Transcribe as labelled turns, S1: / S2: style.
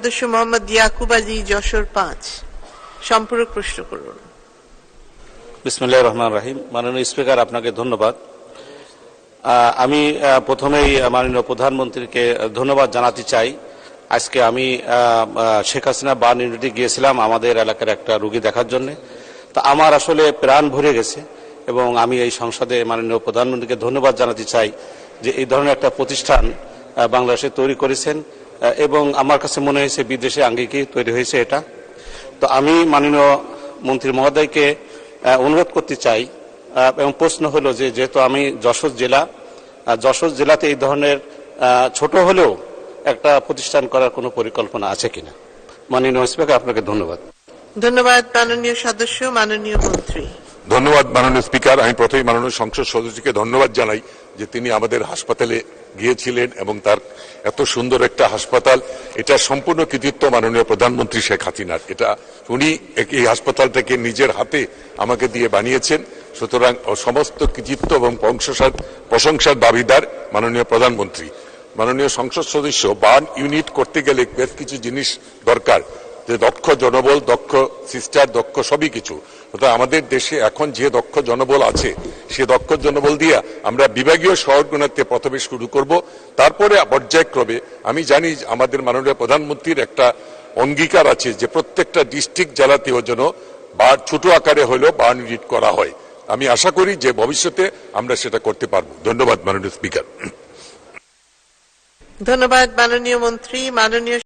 S1: সদস্য মোহাম্মদ ইয়াকুব আলী, যশোর 5। সম্পূরক প্রশ্ন করুন।
S2: বিসমিল্লাহির রহমানির রহিম। মাননীয় স্পিকার, আপনাকে ধন্যবাদ। আমি প্রথমেই মাননীয় প্রধানমন্ত্রীকে ধন্যবাদ জানাতে চাই। আজকে আমি শেখ হাসিনা বার্ন ইউনিটে গিয়েছিলাম আমাদের এলাকার একটা রোগী দেখার জন্য। তা আমার আসলে প্রাণ ভরে গেছে এবং আমি এই সংসদে মাননীয় প্রধানমন্ত্রীকে ধন্যবাদ জানাতে চাই যে এই ধরনের একটা প্রতিষ্ঠান বাংলাদেশে তৈরি করেছেন এবং আমার কাছে মনে হয়েছে বিদেশে আঙ্গিকে তৈরি হয়েছে এটা। তো আমি মাননীয় মন্ত্রী মহোদয়কে অনুরোধ করতে চাই এবং প্রশ্ন হলো যে যেহেতু আমি যশোর জেলাতে এই ধরনের ছোট হলেও একটা প্রতিষ্ঠান করার কোনো পরিকল্পনা আছে কিনা। মাননীয় স্পিকার, আপনাকে ধন্যবাদ।
S1: ধন্যবাদ মাননীয় সদস্য। মাননীয় মন্ত্রী।
S3: ধন্যবাদ মাননীয় স্পিকার। আমি প্রথমেই মাননীয় সংসদ সদস্যকে ধন্যবাদ জানাই যে তিনি আমাদের হাসপাতালে গিয়েছিলেন এবং তার এত সুন্দর একটা হাসপাতাল, এটা সম্পূর্ণ কৃতিত্ব মাননীয় প্রধানমন্ত্রী শেখ হাসিনার। এটা উনি এই হাসপাতালটাকে নিজের হাতে আমাকে দিয়ে বানিয়েছেন, সুতরাং সমস্ত কৃতিত্ব এবং প্রশংসার দাবিদার মাননীয় প্রধানমন্ত্রী। মাননীয় সংসদ সদস্য, বার্ন ইউনিট করতে গেলে বেশ কিছু জিনিস দরকার, যে দক্ষ জনবল, দক্ষ সিস্টার, দক্ষ সবই কিছু। আমাদের দেশে এখন যে দক্ষ জনবল আছে সে দক্ষ জনবল দিয়ে আমরা বিভাগীয় শহরগুলোতে প্রথমে শুরু করব, তারপরে পর্যায়ক্রমে। আমি জানি আমাদের মাননীয় প্রধানমন্ত্রীর একটা অঙ্গীকার আছে যে প্রত্যেকটা ডিস্ট্রিক্ট জেলাতেও যেন ছোট আকারে হলেও বার্ন ইউনিট করা হয়। আমি আশা করি যে ভবিষ্যতে আমরা সেটা করতে পারবো। ধন্যবাদ মাননীয় স্পিকার।
S1: ধন্যবাদ মাননীয় মন্ত্রী। মাননীয়